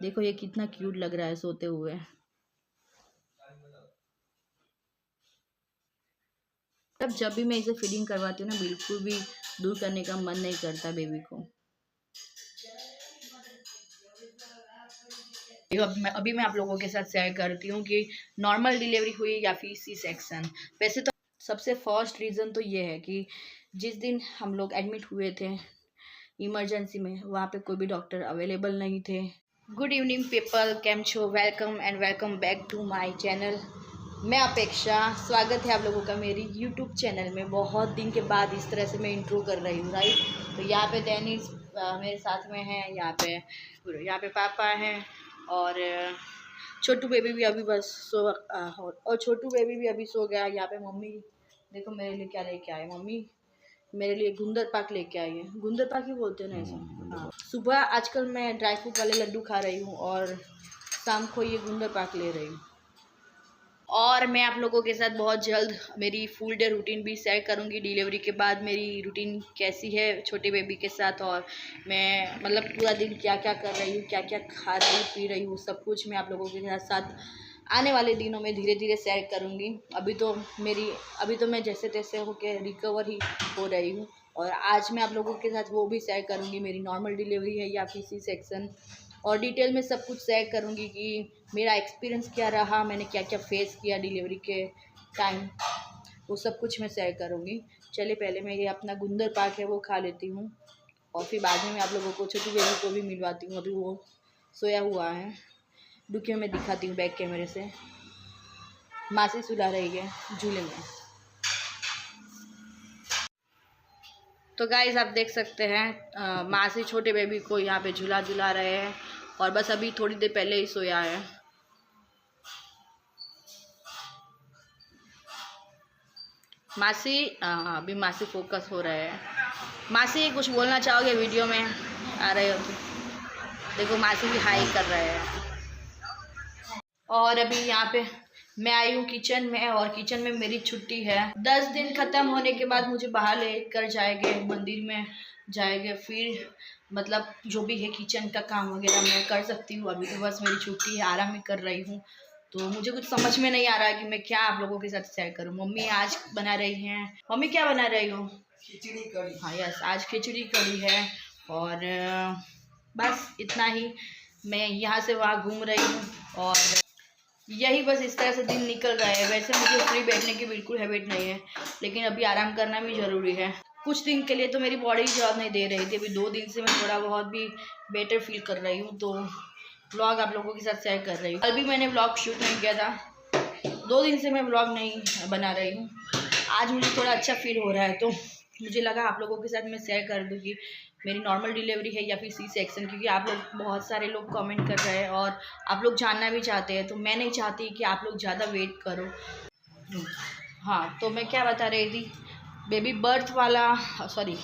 देखो ये कितना क्यूट लग रहा है सोते हुए। तब जब भी मैं इसे फीडिंग करवाती हूँ ना, बिल्कुल भी दूर करने का मन नहीं करता बेबी को। अभी मैं आप लोगों के साथ शेयर करती हूँ कि नॉर्मल डिलीवरी हुई या फिर सी सेक्शन। वैसे तो सबसे फर्स्ट रीज़न तो ये है कि जिस दिन हम लोग एडमिट हुए थे इमरजेंसी में, वहाँ पे कोई भी डॉक्टर अवेलेबल नहीं थे। गुड इवनिंग पीपल, कैम छो, welcome and welcome back to my channel. मैं अपेक्षा, स्वागत है आप लोगों का मेरी यूट्यूब चैनल में। बहुत दिन के बाद इस तरह से मैं इंट्रो कर रही हूँ, राइट। तो यहाँ पे डेनिस मेरे साथ में है, यहाँ पे पापा हैं और छोटू बेबी भी अभी बस और छोटू बेबी भी अभी सो गया। यहाँ पे मम्मी देखो मेरे लिए क्या लेके आए। मम्मी मेरे लिए गुंदर पाक लेके आई है। गुंदर पाक ही बोलते हैं ना ऐसा। हाँ, सुबह आजकल मैं ड्राई फ्रूट वाले लड्डू खा रही हूँ और शाम को ये गुंदर पाक ले रही हूँ। और मैं आप लोगों के साथ बहुत जल्द मेरी फुल डे रूटीन भी शेयर करूँगी। डिलीवरी के बाद मेरी रूटीन कैसी है छोटे बेबी के साथ, और मैं मतलब पूरा दिन क्या क्या कर रही हूँ, क्या क्या खा रही हूँ, पी रही हूँ, सब कुछ मैं आप लोगों के साथ आने वाले दिनों में धीरे धीरे शेयर करूँगी। अभी तो मैं जैसे तैसे होके रिकवर ही हो रही हूँ, और आज मैं आप लोगों के साथ वो भी शेयर करूँगी मेरी नॉर्मल डिलीवरी है या फिर सी सेक्शन, और डिटेल में सब कुछ शेयर करूँगी कि मेरा एक्सपीरियंस क्या रहा, मैंने क्या क्या फेस किया डिलीवरी के टाइम, वो सब कुछ मैं शेयर करूँगी। चलिए पहले मैं ये अपना गुंदर पाक है वो खा लेती हूँ, और फिर बाद में मैं आप लोगों को छोटी बेबी को भी मिलवाती हूँ। अभी वो सोया हुआ है, रुकिए मैं दिखाती हूँ बैक कैमरे से। मासी सुला रही है झूले में। तो गाइस आप देख सकते हैं मासी छोटे बेबी को यहाँ पे झुला रहे हैं, और बस अभी थोड़ी देर पहले ही सोया है। मासी अभी मासी फोकस हो रहे हैं। मासी कुछ बोलना चाहोगे? वीडियो में आ रहे हो तो देखो मासी भी हाई कर रहे हैं। और अभी यहाँ पे मैं आई हूँ किचन में, और किचन में मेरी छुट्टी है। 10 दिन ख़त्म होने के बाद मुझे बाहर लेकर जाएंगे, मंदिर में जाएंगे, फिर मतलब जो भी है किचन का काम वगैरह मैं कर सकती हूँ। अभी तो बस मेरी छुट्टी है, आराम ही कर रही हूँ। तो मुझे कुछ समझ में नहीं आ रहा है कि मैं क्या आप लोगों के साथ शेयर करूँ। मम्मी आज बना रही हैं। मम्मी क्या बना रही हो? खिचड़ी कड़ी। हाँ यस, आज खिचड़ी कड़ी है। और बस इतना ही। मैं यहाँ से वहाँ घूम रही हूँ, और यही बस इस तरह से दिन निकल रहा है। वैसे मुझे फ्री बैठने की बिल्कुल हैबिट नहीं है, लेकिन अभी आराम करना भी ज़रूरी है। कुछ दिन के लिए तो मेरी बॉडी जवाब नहीं दे रही थी। अभी 2 दिन से मैं थोड़ा बहुत भी बेटर फील कर रही हूँ, तो व्लॉग आप लोगों के साथ शेयर कर रही हूँ। कल भी मैंने व्लॉग शूट नहीं किया था। 2 दिन से मैं व्लॉग नहीं बना रही हूँ। आज मुझे थोड़ा अच्छा फील हो रहा है, तो मुझे लगा आप लोगों के साथ मैं शेयर कर दूँ कि मेरी नॉर्मल डिलीवरी है या फिर सी सेक्शन, क्योंकि आप लोग बहुत सारे लोग कमेंट कर रहे हैं और आप लोग जानना भी चाहते हैं। तो मैं नहीं चाहती कि आप लोग ज़्यादा वेट करो। हाँ, तो मैं क्या बता रही थी, बेबी बर्थ वाला सॉरी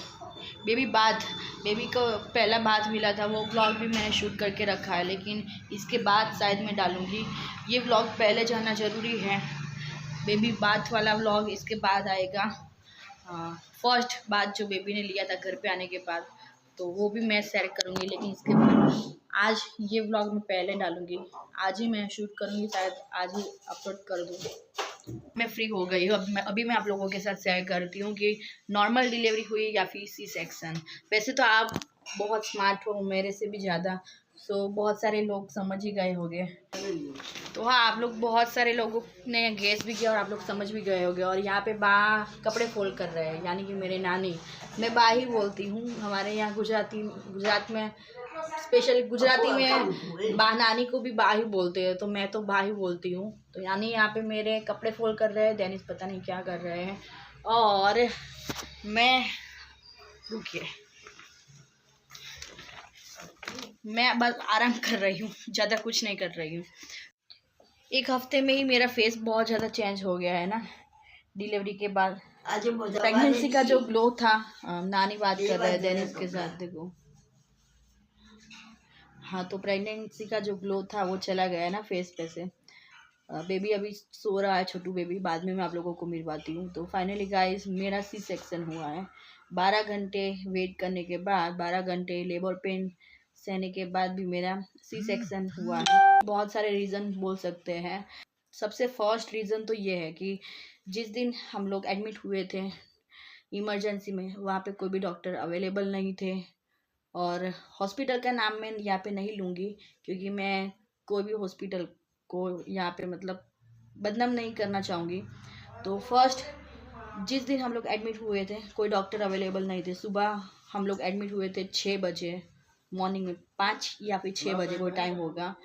बेबी को पहला बाथ मिला था, वो व्लॉग भी मैंने शूट करके रखा है, लेकिन इसके बाद शायद मैं डालूँगी। ये व्लॉग पहले जाना ज़रूरी है। बेबी बाथ वाला व्लॉग इसके बाद आएगा। फर्स्ट बात जो बेबी ने लिया था घर पे आने के बाद, तो वो भी मैं शेयर करूँगी, लेकिन इसके बाद आज ये व्लॉग मैं पहले डालूँगी। आज ही मैं शूट करूँगी, शायद आज ही अपलोड कर दूँ। मैं फ्री हो गई हूँ। अभी मैं आप लोगों के साथ शेयर करती हूँ कि नॉर्मल डिलीवरी हुई या फिर सी सेक्शन। वैसे तो आप बहुत स्मार्ट हो मेरे से भी ज़्यादा, सो बहुत सारे लोग समझ ही गए होंगे। तो हाँ, आप लोग बहुत सारे लोगों ने गेस भी किया और आप लोग समझ भी गए होंगे। और यहाँ पे बा कपड़े फोल्ड कर रहे हैं, यानी कि मेरे नानी। मैं बा ही बोलती हूँ, हमारे यहाँ गुजरात में स्पेशल गुजराती में बा नानी को भी बा ही बोलते हैं, तो मैं तो बा ही बोलती हूँ। तो यानी यहाँ पे मेरे कपड़े फोल्ड कर रहे हैं, डेनिस पता नहीं क्या कर रहे हैं, और मैं रुकिए मैं बस आराम कर रही हूँ, ज़्यादा कुछ नहीं कर रही हूँ। 1 हफ्ते में ही मेरा फेस बहुत ज़्यादा चेंज हो गया है ना डिलीवरी के बाद। प्रेगनेंसी का जो ग्लो था, नानी बात कर रहे हैं डेनिस के साथ, देखो। हाँ, तो प्रेगनेंसी का जो ग्लो था वो चला गया है ना फेस पे से। बेबी अभी सो रहा है, छोटू बेबी, बाद में मैं आप लोगों को मिलवाती हूँ। तो फाइनली गाइस मेरा सी सेक्शन हुआ है। 12 घंटे वेट करने के बाद, 12 घंटे लेबर पेन सहने के बाद भी मेरा सी सेक्शन हुआ है। बहुत सारे रीज़न बोल सकते हैं। सबसे फर्स्ट रीज़न तो ये है कि जिस दिन हम लोग एडमिट हुए थे इमरजेंसी में, वहाँ पे कोई भी डॉक्टर अवेलेबल नहीं थे। और हॉस्पिटल का नाम मैं यहाँ पे नहीं लूँगी, क्योंकि मैं कोई भी हॉस्पिटल को यहाँ पे मतलब बदनाम नहीं करना चाहूँगी। तो फर्स्ट जिस दिन हम लोग एडमिट हुए थे कोई डॉक्टर अवेलेबल नहीं थे। सुबह हम लोग एडमिट हुए थे 6 बजे मॉर्निंग में, 5 या फिर 6 बजे कोई टाइम होगा।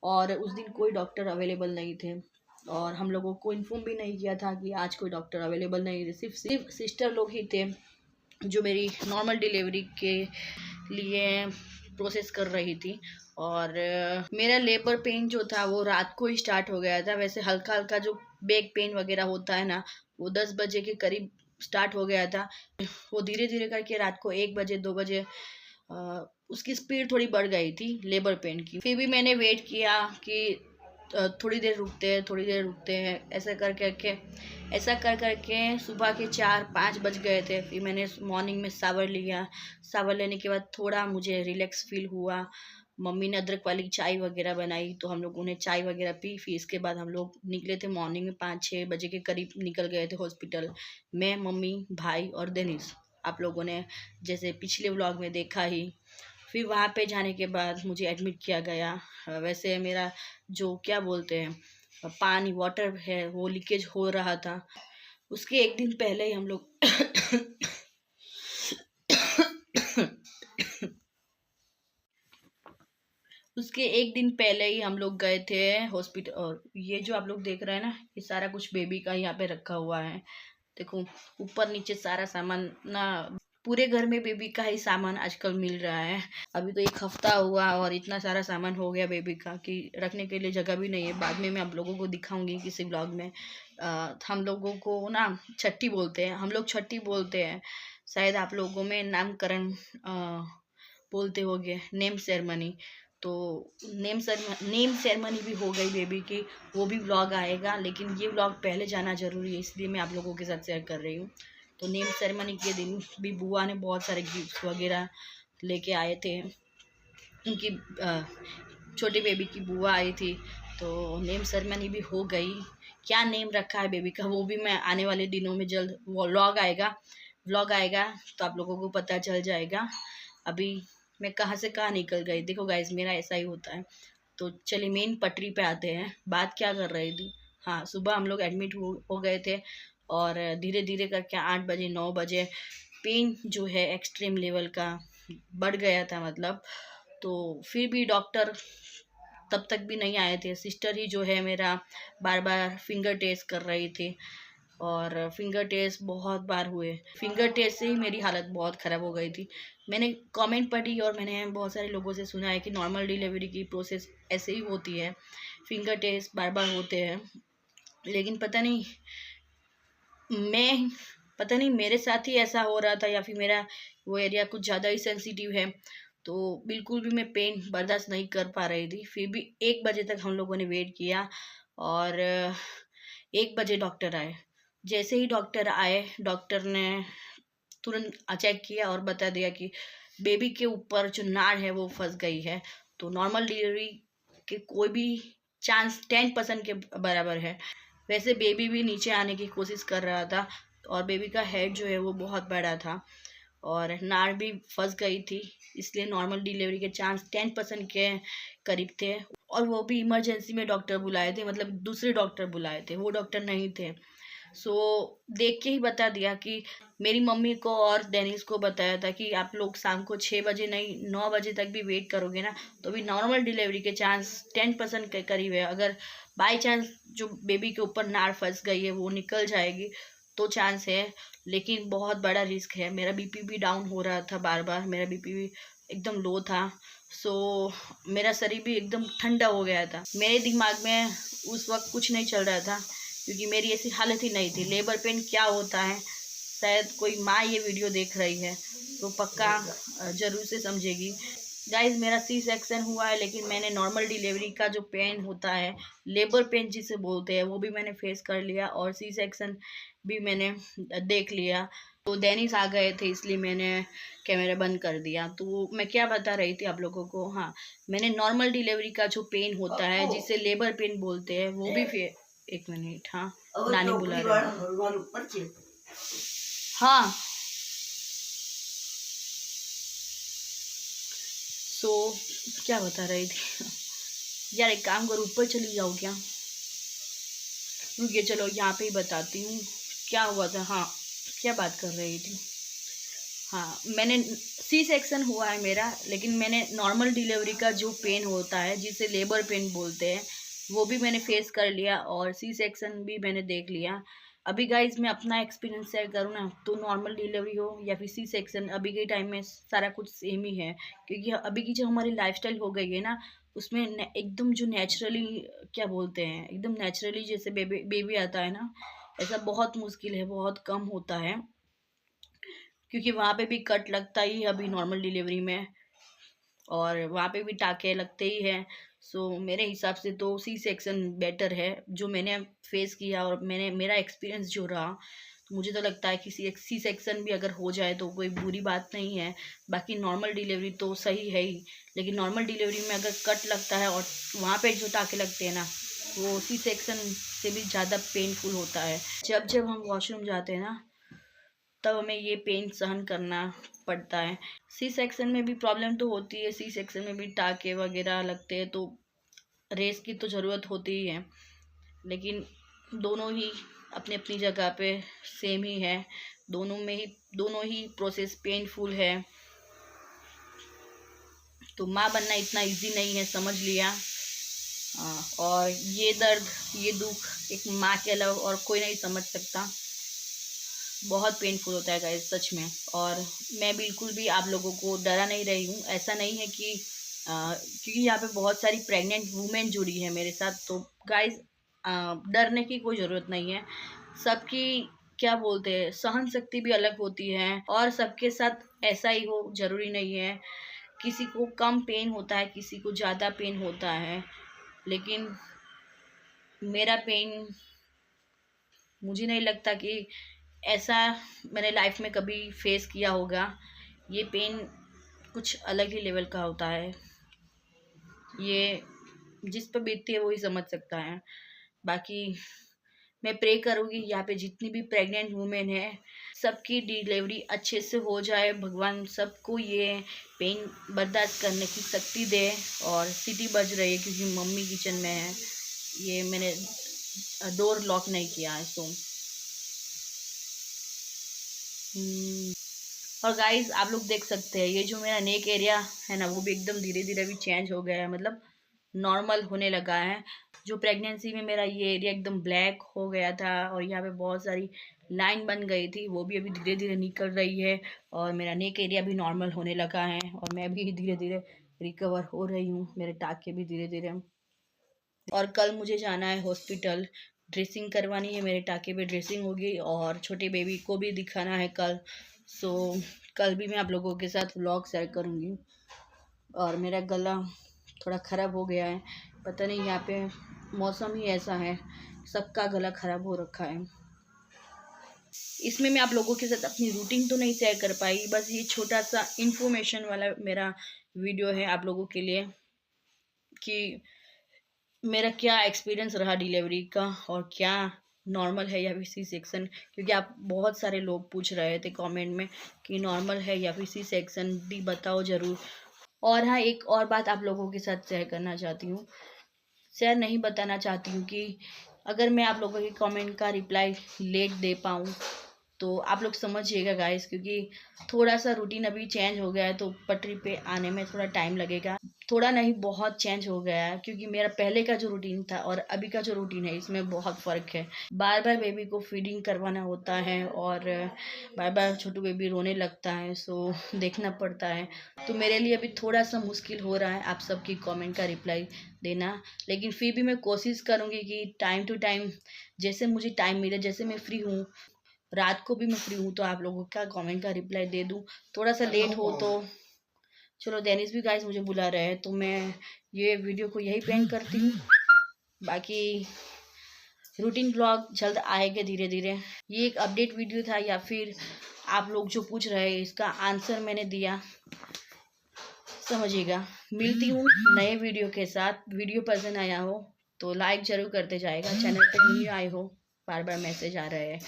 और उस दिन कोई डॉक्टर अवेलेबल नहीं थे और हम लोगों को इन्फॉर्म भी नहीं किया था कि आज कोई डॉक्टर अवेलेबल नहीं थे। सिर्फ सिस्टर लोग ही थे जो मेरी नॉर्मल डिलीवरी के लिए प्रोसेस कर रही थी। और मेरा लेबर पेन जो था वो रात को ही स्टार्ट हो गया था। वैसे हल्का हल्का जो बैक पेन वगैरह होता है ना, वो 10 बजे के करीब स्टार्ट हो गया था। वो धीरे धीरे करके रात को 1 बजे 2 बजे उसकी स्पीड थोड़ी बढ़ गई थी लेबर पेन की। फिर भी मैंने वेट किया कि थोड़ी देर रुकते हैं, ऐसा कर करके सुबह के 4-5 बज गए थे। फिर मैंने मॉर्निंग में शावर लिया। शावर लेने के बाद थोड़ा मुझे रिलैक्स फील हुआ। मम्मी ने अदरक वाली चाय वगैरह बनाई तो हम लोगों ने चाय वगैरह पी। फिर इसके बाद हम लोग निकले थे मॉर्निंग में 5-6 बजे के करीब निकल गए थे हॉस्पिटल। मैं, मम्मी, भाई और डेनिस। आप लोगों ने जैसे पिछले व्लॉग में देखा ही। फिर वहाँ पे जाने के बाद मुझे एडमिट किया गया। वैसे मेरा जो क्या बोलते हैं पानी वाटर है वो लीकेज हो रहा था। उसके एक दिन पहले ही हम लोग उसके एक दिन पहले ही हम लोग गए थे हॉस्पिटल। और ये जो आप लोग देख रहे हैं ना, ये सारा कुछ बेबी का यहाँ पे रखा हुआ है। देखो ऊपर नीचे सारा सामान ना, पूरे घर में बेबी का ही सामान आजकल मिल रहा है। अभी तो 1 हफ्ता हुआ और इतना सारा सामान हो गया बेबी का कि रखने के लिए जगह भी नहीं है। बाद में मैं आप लोगों को दिखाऊंगी किसी ब्लॉग में। हम लोगों को ना छठी बोलते हैं, हम लोग छठी बोलते हैं। शायद आप लोगों में नामकरण बोलते होंगे, नेम सेरेमनी। तो नेम सेरेमनी भी हो गई बेबी की, वो भी व्लॉग आएगा। लेकिन ये व्लॉग पहले जाना ज़रूरी है, इसलिए मैं आप लोगों के साथ शेयर कर रही हूँ। तो नेम सेरेमनी के दिन भी बुआ ने बहुत सारे गिफ्ट वगैरह लेके आए थे। उनकी छोटे बेबी की बुआ आई थी। तो नेम सेरेमनी भी हो गई। क्या नेम रखा है बेबी का वो भी मैं आने वाले दिनों में जल्द व्लॉग आएगा तो आप लोगों को पता चल जाएगा। अभी मैं कहाँ से कहाँ निकल गई, देखो गाइज मेरा ऐसा ही होता है। तो चलिए मेन पटरी पे आते हैं। बात क्या कर रही थी, हाँ सुबह हम लोग एडमिट हो गए थे और धीरे धीरे करके 8 बजे 9 बजे पेन जो है एक्सट्रीम लेवल का बढ़ गया था मतलब। तो फिर भी डॉक्टर तब तक भी नहीं आए थे। सिस्टर ही जो है मेरा बार बार फिंगर टेस्ट कर रही थी और फिंगर टेस्ट बहुत बार हुए। फिंगर टेस्ट से ही मेरी हालत बहुत ख़राब हो गई थी। मैंने कमेंट पढ़ी और मैंने बहुत सारे लोगों से सुना है कि नॉर्मल डिलीवरी की प्रोसेस ऐसे ही होती है, फिंगर टेस्ट बार बार होते हैं। लेकिन पता नहीं मेरे साथ ही ऐसा हो रहा था या फिर मेरा वो एरिया कुछ ज़्यादा ही सेंसिटिव है। तो बिल्कुल भी मैं पेन बर्दाश्त नहीं कर पा रही थी। फिर भी 1 बजे तक हम लोगों ने वेट किया और 1 बजे डॉक्टर आए। जैसे ही डॉक्टर आए, डॉक्टर ने तुरंत चेक किया और बता दिया कि बेबी के ऊपर जो नाड़ है वो फंस गई है। तो नॉर्मल डिलीवरी के कोई भी चांस 10% के बराबर है। वैसे बेबी भी नीचे आने की कोशिश कर रहा था और बेबी का हेड जो है वो बहुत बड़ा था और नाड़ भी फंस गई थी, इसलिए नॉर्मल डिलीवरी के चांस 10% के करीब थे। और वो भी इमरजेंसी में डॉक्टर बुलाए थे, मतलब दूसरे डॉक्टर बुलाए थे, वो डॉक्टर नहीं थे। सो देख के ही बता दिया कि मेरी मम्मी को और डेनिस को बताया था कि आप लोग शाम को 6 बजे नहीं 9 बजे तक भी वेट करोगे ना तो भी नॉर्मल डिलीवरी के चांस 10% के करीब है। अगर बाई चांस जो बेबी के ऊपर नाड़ फंस गई है वो निकल जाएगी तो चांस है, लेकिन बहुत बड़ा रिस्क है। मेरा बीपी भी डाउन हो रहा था बार बार, मेरा बीपी भी एकदम लो था। सो मेरा शरीर भी एकदम ठंडा हो गया था। मेरे दिमाग में उस वक्त कुछ नहीं चल रहा था क्योंकि मेरी ऐसी हालत ही नहीं थी। लेबर पेन क्या होता है, शायद कोई माँ ये वीडियो देख रही है तो पक्का ज़रूर से समझेगी। गाइज मेरा सी सेक्शन हुआ है लेकिन मैंने नॉर्मल डिलीवरी का जो पेन होता है, लेबर पेन जिसे बोलते हैं, वो भी मैंने फेस कर लिया और सी सेक्शन भी मैंने देख लिया। तो डेनिस आ गए थे इसलिए मैंने कैमरा बंद कर दिया। तो मैं क्या बता रही थी आप लोगों को, हाँ मैंने नॉर्मल डिलीवरी का जो पेन होता है जिसे लेबर पेन बोलते हैं वो भी फिर, एक मिनट, हाँ नानी बुला रहे हैं। हाँ सो क्या बता रही थी यार, एक काम करो ऊपर चली जाओ क्या, रुकिए चलो यहाँ पे ही बताती हूँ क्या हुआ था। हाँ क्या बात कर रही थी, हाँ मैंने सी सेक्शन हुआ है मेरा, लेकिन मैंने नॉर्मल डिलीवरी का जो पेन होता है जिसे लेबर पेन बोलते हैं वो भी मैंने फेस कर लिया और सी सेक्शन भी मैंने देख लिया। अभी गाइज मैं अपना एक्सपीरियंस शेयर करूँ ना, तो नॉर्मल डिलीवरी हो या फिर सी सेक्शन अभी के टाइम में सारा कुछ सेम ही है, क्योंकि अभी की जो हमारी लाइफस्टाइल हो गई है ना उसमें एकदम जो नेचुरली क्या बोलते हैं, एकदम नेचुरली जैसे बेबी बेबी आता है ना, ऐसा बहुत मुश्किल है, बहुत कम होता है, क्योंकि वहाँ पे भी कट लगता ही है अभी नॉर्मल डिलीवरी में और वहाँ पे भी टाँके लगते ही हैं। सो मेरे हिसाब से तो सी सेक्शन बेटर है जो मैंने फेस किया और मैंने मेरा एक्सपीरियंस जो रहा, तो मुझे तो लगता है कि सी सेक्शन भी अगर हो जाए तो कोई बुरी बात नहीं है। बाकी नॉर्मल डिलीवरी तो सही है ही, लेकिन नॉर्मल डिलीवरी में अगर कट लगता है और वहाँ पे जो टाँके लगते हैं ना, वो सी सेक्शन से भी ज़्यादा पेनफुल होता है। जब जब हम वॉशरूम जाते हैं ना तब हमें ये पेन सहन करना पड़ता है। सी सेक्शन में भी प्रॉब्लम तो होती है, सी सेक्शन में भी टाँके वगैरह लगते हैं तो रेस्ट की तो ज़रूरत होती ही है, लेकिन दोनों ही अपनी अपनी जगह पे सेम ही है, दोनों ही प्रोसेस पेनफुल है। तो माँ बनना इतना इजी नहीं है, समझ लिया। और ये दर्द, ये दुख एक माँ के अलावा और कोई नहीं समझ सकता। बहुत पेनफुल होता है गाइस सच में। और मैं बिल्कुल भी आप लोगों को डरा नहीं रही हूँ, ऐसा नहीं है कि क्योंकि यहाँ पे बहुत सारी प्रेग्नेंट वुमेन जुड़ी है मेरे साथ, तो गाइस डरने की कोई ज़रूरत नहीं है। सबकी क्या बोलते हैं सहन शक्ति भी अलग होती है और सबके साथ ऐसा ही हो ज़रूरी नहीं है। किसी को कम पेन होता है, किसी को ज़्यादा पेन होता है, लेकिन मेरा पेन मुझे नहीं लगता कि ऐसा मैंने लाइफ में कभी फेस किया होगा। ये पेन कुछ अलग ही लेवल का होता है, ये जिस पर बीतती है वही समझ सकता है। बाकी मैं प्रे करूँगी यहाँ पे जितनी भी प्रेग्नेंट वुमेन है सबकी डिलीवरी अच्छे से हो जाए, भगवान सबको ये पेन बर्दाश्त करने की शक्ति दे। और सीटी बज रही है क्योंकि मम्मी किचन में है, ये मैंने डोर लॉक नहीं किया है सो। और गाइस आप लोग देख सकते हैं ये जो मेरा नेक एरिया है ना वो भी एकदम धीरे धीरे भी चेंज हो गया है, मतलब नॉर्मल होने लगा है। जो प्रेगनेंसी में मेरा ये एरिया एकदम ब्लैक हो गया था और यहाँ पे बहुत सारी लाइन बन गई थी, वो भी अभी धीरे धीरे निकल रही है और मेरा नेक एरिया भी नॉर्मल होने लगा है और मैं भी धीरे धीरे रिकवर हो रही हूँ, मेरे टाँके भी धीरे धीरे। और कल मुझे जाना है हॉस्पिटल, ड्रेसिंग करवानी है, मेरे टाँके पे ड्रेसिंग होगी और छोटे बेबी को भी दिखाना है कल। सो कल भी मैं आप लोगों के साथ व्लॉग शेयर करूँगी। और मेरा गला थोड़ा ख़राब हो गया है, पता नहीं यहाँ पे मौसम ही ऐसा है, सबका गला ख़राब हो रखा है। इसमें मैं आप लोगों के साथ अपनी रूटीन तो नहीं शेयर कर पाई, बस ये छोटा सा इन्फॉर्मेशन वाला मेरा वीडियो है आप लोगों के लिए कि मेरा क्या एक्सपीरियंस रहा डिलीवरी का और क्या नॉर्मल है या फिर सी सेक्शन, क्योंकि आप बहुत सारे लोग पूछ रहे थे कमेंट में कि नॉर्मल है या फिर सी सेक्शन, भी बताओ ज़रूर। और हाँ एक और बात आप लोगों के साथ शेयर करना चाहती हूँ, शेयर नहीं बताना चाहती हूँ कि अगर मैं आप लोगों के कमेंट का रिप्लाई लेट दे पाऊँ तो आप लोग समझिएगा गाइस, क्योंकि थोड़ा सा रूटीन अभी चेंज हो गया है तो पटरी पे आने में थोड़ा टाइम लगेगा। थोड़ा नहीं बहुत चेंज हो गया है, क्योंकि मेरा पहले का जो रूटीन था और अभी का जो रूटीन है इसमें बहुत फ़र्क है। बार बार बेबी को फीडिंग करवाना होता है और बार बार छोटू बेबी रोने लगता है, सो देखना पड़ता है। तो मेरे लिए अभी थोड़ा सा मुश्किल हो रहा है आप सबकी कमेंट का रिप्लाई देना, लेकिन फिर भी मैं कोशिश करूँगी कि टाइम टू टाइम जैसे मुझे टाइम मिले, जैसे मैं फ्री हूँ, रात को भी मैं फ्री हूँ तो आप लोगों का कमेंट का रिप्लाई दे दूँ। थोड़ा सा लेट हो तो चलो, डेनिस भी गाइस मुझे बुला रहे हैं तो मैं ये वीडियो को यही पेंड करती हूँ। बाकी रूटीन ब्लॉग जल्द आएगा धीरे धीरे। ये एक अपडेट वीडियो था, या फिर आप लोग जो पूछ रहे हैं इसका आंसर मैंने दिया, समझिएगा। मिलती हूँ नए वीडियो के साथ। वीडियो पसंद आया हो तो लाइक जरूर करते जाएगा। चैनल पे न्यू आए हो, बार बार मैसेज आ रहे हैं।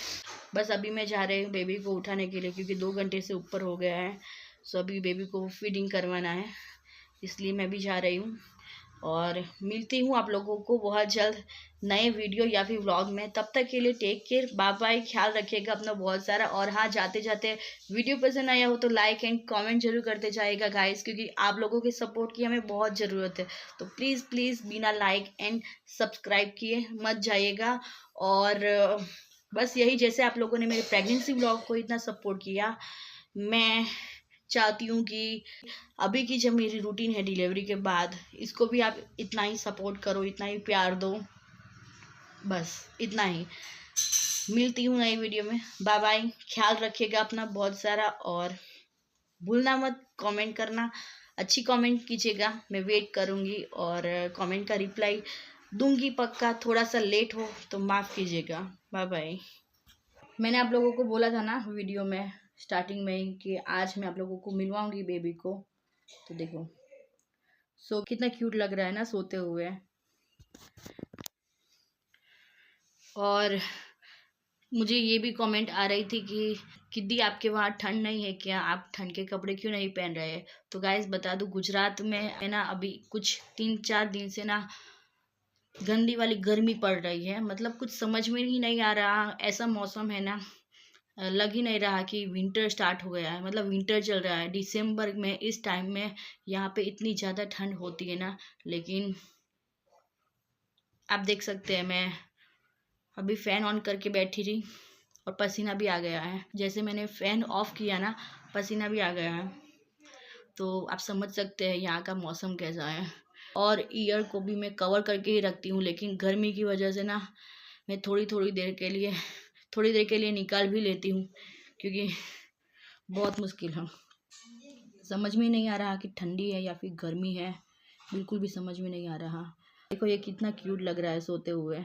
बस अभी मैं जा रही हूँ बेबी को उठाने के लिए, क्योंकि 2 घंटे से ऊपर हो गया है। सो अभी बेबी को फीडिंग करवाना है, इसलिए मैं भी जा रही हूँ। और मिलती हूँ आप लोगों को बहुत जल्द नए वीडियो या फिर व्लॉग में। तब तक के लिए टेक केयर, बाय बाय, ख्याल रखिएगा अपना बहुत सारा। और हाँ, जाते जाते वीडियो पसंद आया हो तो लाइक एंड कमेंट जरूर करते जाएगा गाइस, क्योंकि आप लोगों के सपोर्ट की हमें बहुत ज़रूरत है। तो प्लीज़ प्लीज़ बिना लाइक एंड सब्सक्राइब किए मत जाइएगा। और बस यही, जैसे आप लोगों ने मेरे प्रेगनेंसी व्लॉग को इतना सपोर्ट किया, मैं चाहती हूँ कि अभी की जब मेरी रूटीन है डिलीवरी के बाद, इसको भी आप इतना ही सपोर्ट करो, इतना ही प्यार दो। बस इतना ही। मिलती हूँ नई वीडियो में। बाय बाय, ख्याल रखिएगा अपना बहुत सारा। और भूलना मत कमेंट करना, अच्छी कमेंट कीजिएगा, मैं वेट करूँगी और कमेंट का रिप्लाई दूंगी पक्का। थोड़ा सा लेट हो तो माफ़ कीजिएगा। Bye bye. मैंने आप लोगों को बोला था ना वीडियो में स्टार्टिंग में ही कि आज मैं आप लोगों को मिलवाऊंगी बेबी को। तो देखो कितना क्यूट लग रहा है ना सोते हुए। और मुझे ये भी कमेंट आ रही थी कि दी आपके वहाँ ठंड नहीं है क्या, आप ठंड के कपड़े क्यों नहीं पहन रहे हैं। तो गाइस बता दूं, गुजरात में है ना अभी कुछ 3-4 दिन से ना गंदी वाली गर्मी पड़ रही है। मतलब कुछ समझ में ही नहीं आ रहा, ऐसा मौसम है ना, लग ही नहीं रहा कि विंटर स्टार्ट हो गया है। मतलब विंटर चल रहा है दिसंबर में। इस टाइम में यहाँ पे इतनी ज़्यादा ठंड होती है ना, लेकिन आप देख सकते हैं मैं अभी फ़ैन ऑन करके बैठी रही और पसीना भी आ गया है। जैसे मैंने फ़ैन ऑफ किया ना, पसीना भी आ गया है। तो आप समझ सकते हैं यहाँ का मौसम कैसा है। और ईयर को भी मैं कवर करके ही रखती हूँ, लेकिन गर्मी की वजह से ना मैं थोड़ी देर के लिए निकाल भी लेती हूँ, क्योंकि बहुत मुश्किल है। समझ में नहीं आ रहा कि ठंडी है या फिर गर्मी है, बिल्कुल भी समझ में नहीं आ रहा। देखो ये कितना क्यूट लग रहा है सोते हुए।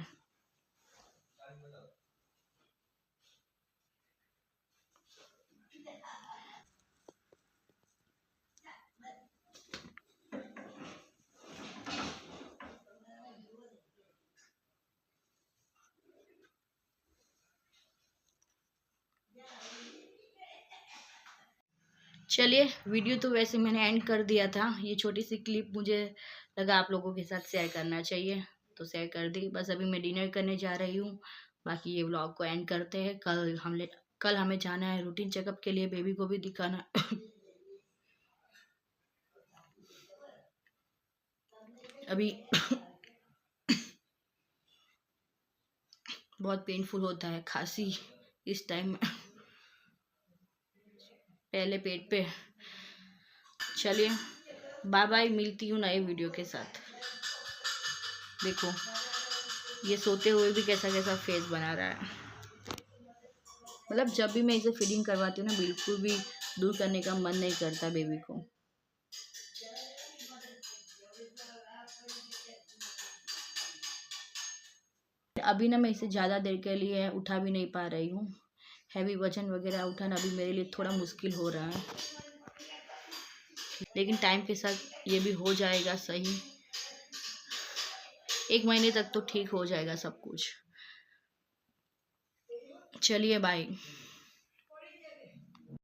चलिए, वीडियो तो वैसे मैंने एंड कर दिया था। ये छोटी सी क्लिप मुझे लगा आप लोगों के साथ शेयर करना चाहिए, तो शेयर कर दी। बस अभी मैं डिनर करने जा रही हूँ। बाकी ये व्लॉग को एंड करते हैं। कल हमें जाना है रूटीन चेकअप के लिए, बेबी को भी दिखाना। अभी बहुत पेनफुल होता है खांसी इस टाइम में, पहले पेट पे। चलिए बाय बाय, मिलती हूँ नए वीडियो के साथ। देखो ये सोते हुए भी कैसा कैसा फेस बना रहा है। मतलब जब भी मैं इसे फीडिंग करवाती हूँ ना, बिल्कुल भी दूर करने का मन नहीं करता बेबी को। अभी ना मैं इसे ज़्यादा देर के लिए उठा भी नहीं पा रही हूँ। हैवी वजन वगैरह उठाना अभी मेरे लिए थोड़ा मुश्किल हो रहा है, लेकिन टाइम के साथ ये भी हो जाएगा सही। 1 महीने तक तो ठीक हो जाएगा सब कुछ। चलिए बाय।